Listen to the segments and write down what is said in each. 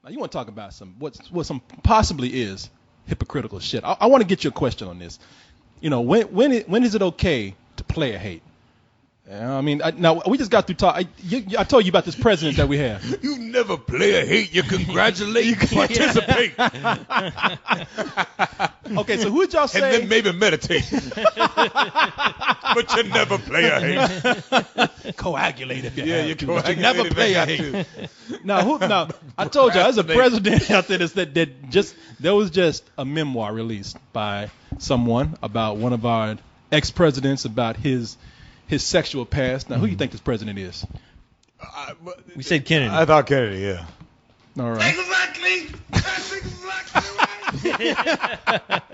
Now you want to talk about what some possibly is hypocritical shit. I want to get your question on this. When is it okay to player hate? I mean, now we just got through talk. I told you about this president that we have. You never player hate. You congratulate. You participate. Okay, so who did y'all say? And then maybe meditate. But you never player hate. Coagulate if you Yeah, have you to, coagulate. but you never player hate. Now, I told you, there's a president out there that there was just a memoir released by someone about one of our ex-presidents about his sexual past. Now, who do you think this president is? We said Kennedy. I thought Kennedy, yeah. All right. Exactly. That's exactly right.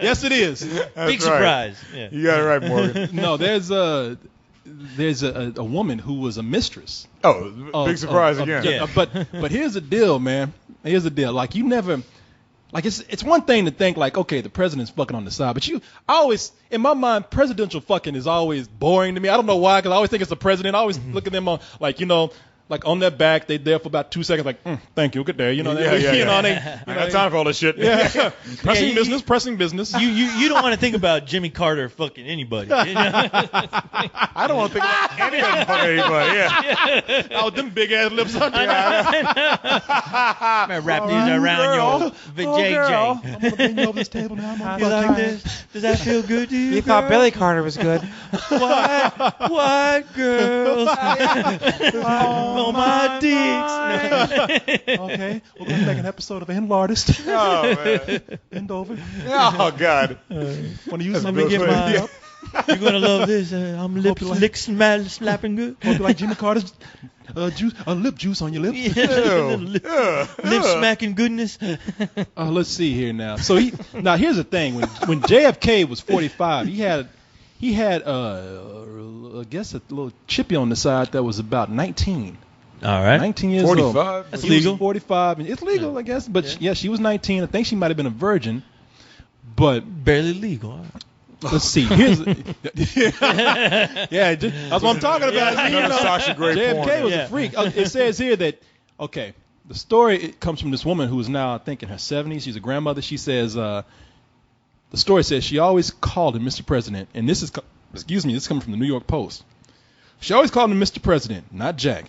Yes, it is. Big surprise. Yeah. You got it right, Morgan. No, there's a woman who was a mistress. Oh, big surprise again. yeah. But here's the deal, man. Here's the deal. Like, you never... Like, it's one thing to think, like, okay, the president's fucking on the side. But I always, in my mind, presidential fucking is always boring to me. I don't know why, because I always think it's the president. I always look at them on, like, like on their back, they there for about 2 seconds, like, thank you, good day. Yeah. I got time for all this shit. Yeah. Pressing business. You don't want to think about Jimmy Carter fucking anybody. I don't want to think about Anybody fucking anybody, yeah. oh, them big ass lips on there. Man, wrap these around your vajayjay. I'm going to bring you over this table now. I'm You like this? Does that feel good to you? You thought Billy Carter was good. White girls on my dicks. Okay, we're going to make an episode of End Artist. Oh, man. End over. Oh, God. Want to use Let me get my... You're going to love this. I'm lick slapping good. Hope you like Jimmy Carter's lip juice on your lips. Lip smacking goodness. Let's see here now. So now here's the thing. When JFK was 45, he had I guess a little chippy on the side that was about 19. All right. 19 years 45? old. That's He was legal. 45. It's legal, I guess. But yeah, she was 19. I think she might have been a virgin. But Barely legal. let's see. Here's yeah, that's what I'm talking about. Another Sasha Grey JFK porn. was Yeah. a freak. It says here that the story comes from this woman who is now, I think, in her 70s. She's a grandmother. She says the story says she always called him Mr. President, and this is coming from the New York Post. She always called him Mr. President, not Jack.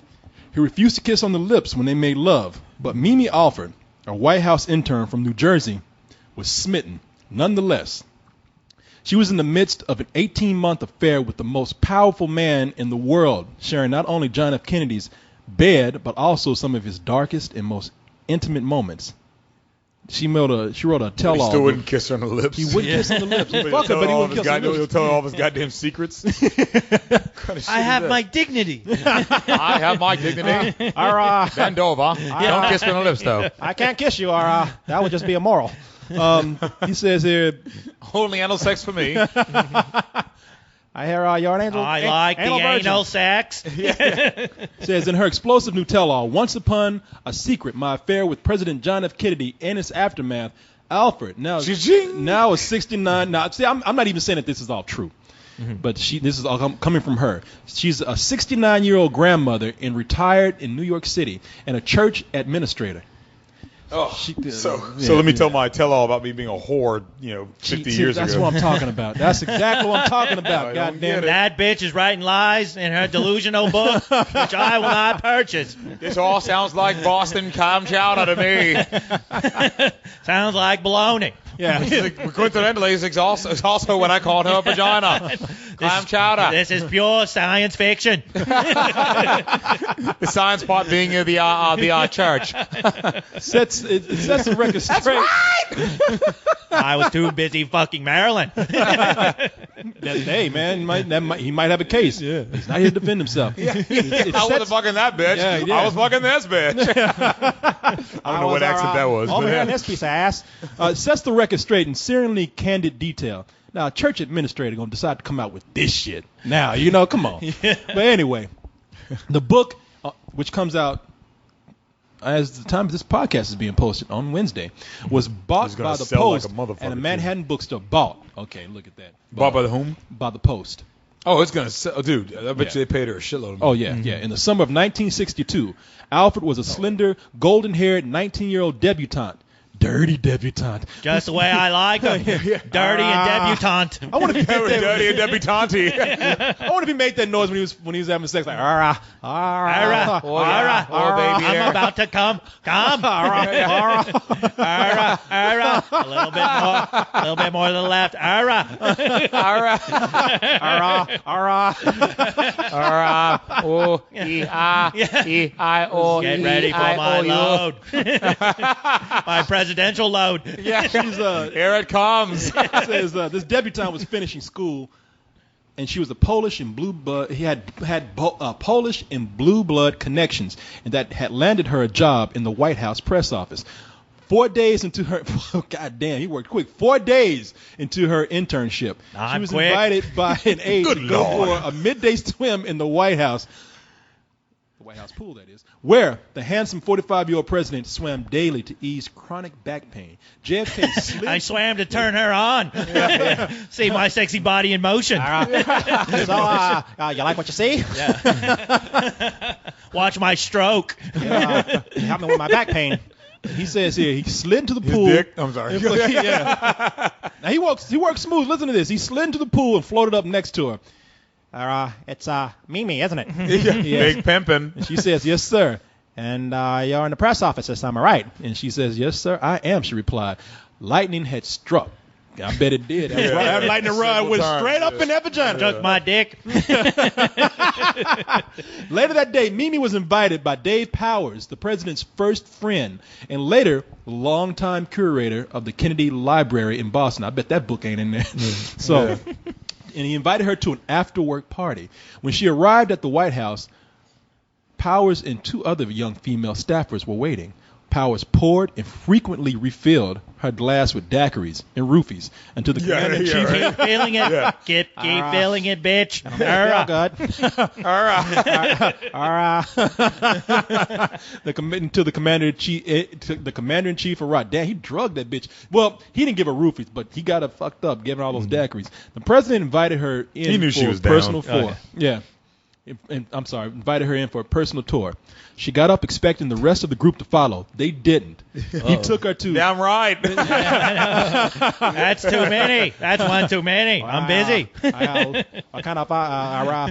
He refused to kiss on the lips when they made love, but Mimi Alford, a White House intern from New Jersey, was smitten nonetheless. She was in the midst of an 18-month affair with the most powerful man in the world, sharing not only John F. Kennedy's bed, but also some of his darkest and most intimate moments. She wrote a tell-all. He still wouldn't kiss her on the lips. He wouldn't kiss on the lips. Fuck her, but he wouldn't kiss on the He'll lips. tell all of his goddamn secrets. I have my dignity. I have my dignity. Bend over. Don't kiss me on the lips, though. I can't kiss you, or that would just be immoral. He says here, Only anal sex for me. I hear you're an angel. I like the anal sex. Says in her explosive new tell-all, once upon a secret, my affair with President John F. Kennedy and its aftermath, Alfred, now is 69. Now, see, I'm not even saying that this is all true. But this is all coming from her. She's a 69-year-old grandmother and retired in New York City and a church administrator. Oh, so let me tell my tell-all about me being a whore, 50 years ago. That's what I'm talking about. That's exactly what I'm talking about. God damn it. That bitch is writing lies in her delusional book, which I will not purchase. This all sounds like Boston clam chowder to me. Sounds like baloney. Yeah. Coincidentally, it's also what I called her vagina. Clam chowder. This is pure science fiction. The science part being the church. It sets the record straight. I was too busy fucking Marilyn. Hey, man, he might have a case. Yeah. He's not here to defend himself. I wasn't fucking that bitch. Yeah. I was fucking this bitch. I don't know what accent that was. Over but here, yeah. this piece of ass. Sets the record straight in serenely candid detail. Now, a church administrator going to decide to come out with this shit. Now, come on. But anyway, the book, which comes out as the time of this podcast is being posted on Wednesday, was bought by the Post like a at a Manhattan bookstore. Bought. Okay, look at that. Bought by the whom? By the Post. Oh, it's gonna sell, dude. I bet you they paid her a shitload of money. Oh yeah, yeah. In the summer of 1962, Alfred was a slender, golden-haired 19-year-old debutante. Dirty debutante. Just the way I like them. Dirty and debutante. I wonder if he did that. Dirty and debutante. I wonder if he made that noise when he was having sex, like ara, ara, Oh, yeah. Oh, baby, I'm there. about to come. Ara. A little bit more to the left. Ara. O-E-I-E-I-O. Get ready for my load. My presidential load. Yeah, she's Here it comes. it says this debutante was finishing school, and she was a Polish and blue blood. He had Polish and blue blood connections, and that had landed her a job in the White House press office. 4 days into her, God damn, he worked quick. 4 days into her internship, she was invited by an aide to go for a midday swim in the White House. The White House pool, that is, where the handsome 45-year-old president swam daily to ease chronic back pain. JFK slid. I swam to turn her on. See my sexy body in motion. So, you like what you see? Yeah. Watch my stroke. Help me with my back pain. He says here he slid into the His pool. dick? I'm sorry. Yeah. Now he works smooth. Listen to this. He slid into the pool and floated up next to her. It's Mimi, isn't it? Big pimpin'. And she says, "Yes, sir." And you're in the press office this summer, right? And she says, "Yes, sir, I am." She replied. Lightning had struck. I bet it did. That lightning rod went straight up in that vagina. Took my dick. Later that day, Mimi was invited by Dave Powers, the president's first friend, and later the longtime curator of the Kennedy Library in Boston. I bet that book ain't in there. And he invited her to an after-work party. When she arrived at the White House, Powers and 2 other young female staffers were waiting. Powers poured and frequently refilled her glass with daiquiris and roofies until the commander-in-chief. Keep feeling it. Keep feeling it, bitch. Real good. Until the commander-in-chief arrived. Damn, he drugged that bitch. Well, he didn't give her roofies, but he got her fucked up, giving her all those daiquiris. The president invited her in He knew for she was a personal down. tour. Yeah. Invited her in for a personal tour. She got up expecting the rest of the group to follow. They didn't. He took her to... Damn right. That's too many. That's one too many. I'm busy. What kind of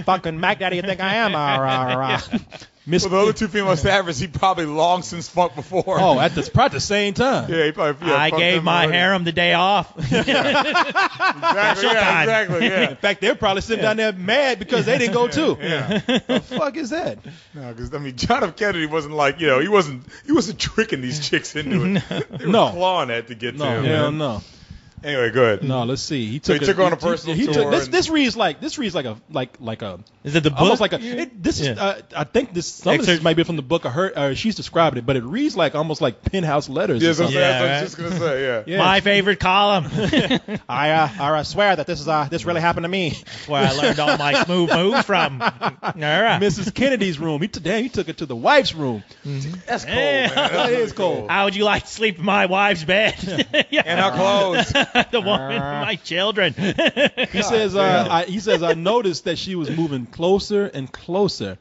fucking Mac Daddy you think I am? Miss Well, the other 2 female staffers, he probably long since fucked before. Oh, at probably the same time. Yeah, he probably. I fucked gave them my already. harem the day off. Exactly. Yeah, exactly. Yeah. In fact, they're probably sitting down there mad because they didn't go too. Yeah. The fuck is that? No, because I mean, John F. Kennedy wasn't like he wasn't tricking these chicks into it. They were No. clawing at to get to No, him. hell man. no. Anyway, go ahead. No, let's see. He So took, he took her on a personal tour and- This reads like a Is it the book? almost like a. This is. I think this. Some of this Excerpt- might be from the book. She's described it, but it reads like almost like penthouse letters. Yeah, or so something. that's what I Yeah, was just gonna say. Yeah. Yeah. My favorite column. I swear that this really happened to me. That's where I learned all my smooth moves from. Mrs. Kennedy's room. He took it to the wife's room. That's cold. Yeah. Man. That's That is really cold. How would you like to sleep in my wife's bed? And our clothes. The woman, my children. He says. I noticed that she was moving closer and closer.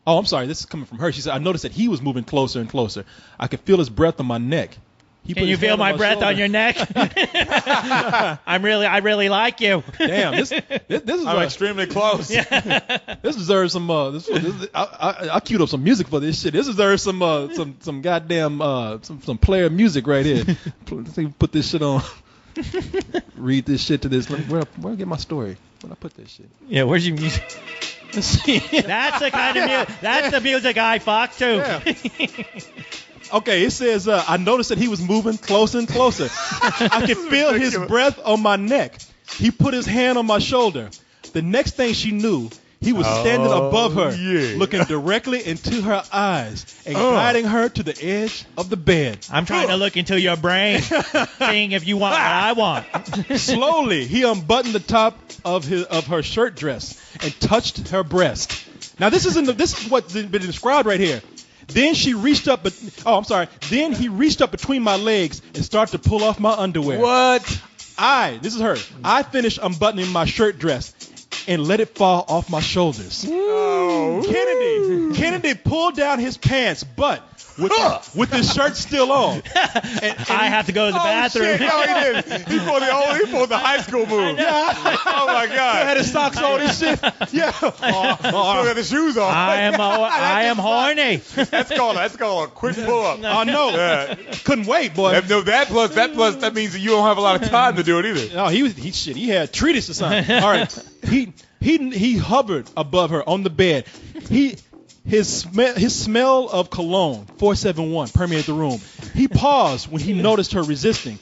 Oh, I'm sorry. This is coming from her. She said, I noticed that he was moving closer and closer. I could feel his breath on my neck. He Can put you his feel hand my breath shoulder. on your neck? I really like you. Damn, this is I'm extremely close. this deserves some. I queued up some music for this shit. This deserves some goddamn some player music right here. Let's see, put this shit on. Read this shit to this. Where I get my story? Where'd I put this shit? Yeah, where's your music? Let's see. That's the kind of music. That's the music I fuck to. Yeah. Okay, it says, I noticed that he was moving closer and closer. I could feel his breath on my neck. He put his hand on my shoulder. The next thing she knew, he was standing above her, looking directly into her eyes and guiding her to the edge of the bed. I'm trying to look into your brain, seeing if you want what I want. Slowly, he unbuttoned the top of her shirt dress and touched her breast. Now, this is what's been described right here. Then she reached up, Then he reached up between my legs and started to pull off my underwear. What? This is her. I finished unbuttoning my shirt dress, and let it fall off my shoulders. Kennedy pulled down his pants, but with his shirt still on. And I have to go to the bathroom. Shit, no, he did. He pulled the high school move. Yeah. Oh my God. Still had his socks on and shit. Yeah. Still got the shoes on. I am horny. That's called a quick pull-up. I know. Yeah. Couldn't wait, boy. No, that plus that means that you don't have a lot of time to do it either. No, he had treatise or something. All right. He hovered above her on the bed. His smell of cologne, 471, permeated the room. He paused when he noticed her resisting.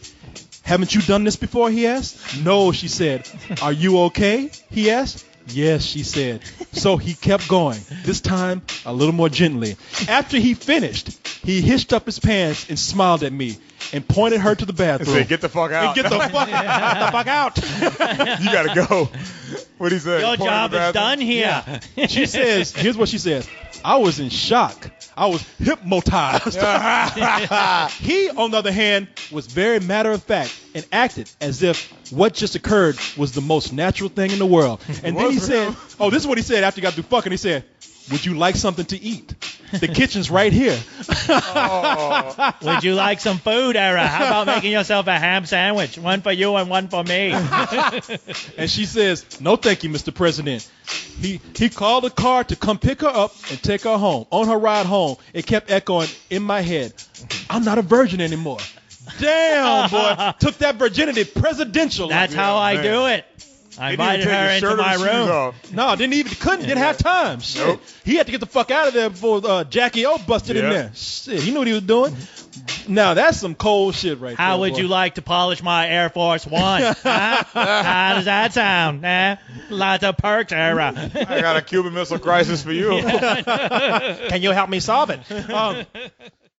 Haven't you done this before, he asked. No, she said. Are you okay, he asked. Yes, she said. So he kept going, this time a little more gently. After he finished, he hitched up his pants and smiled at me and pointed her to the bathroom. Said, get the fuck out. Get the fuck out. You got to go. What'd he say? Your job is done here. Yeah. She says, here's what she says. I was in shock. I was hypnotized. He, on the other hand, was very matter of fact and acted as if what just occurred was the most natural thing in the world. And then he said, this is what he said after he got through fucking. He said, would you like something to eat? The kitchen's right here. Would you like some food, Era? How about making yourself a ham sandwich? One for you and one for me. And she says, no, thank you, Mr. President. He called a car to come pick her up and take her home. On her ride home, it kept echoing in my head, I'm not a virgin anymore. Damn, boy. Took that virginity presidential. That's how I do it. I invited her into my room. No, didn't have time. Shit. Nope. He had to get the fuck out of there before Jackie O busted in there. Shit, he knew what he was doing. Now that's some cold shit right there. How would you like to polish my Air Force One? Huh? How does that sound? Lots of perks, Era. I got a Cuban Missile Crisis for you. Can you help me solve it?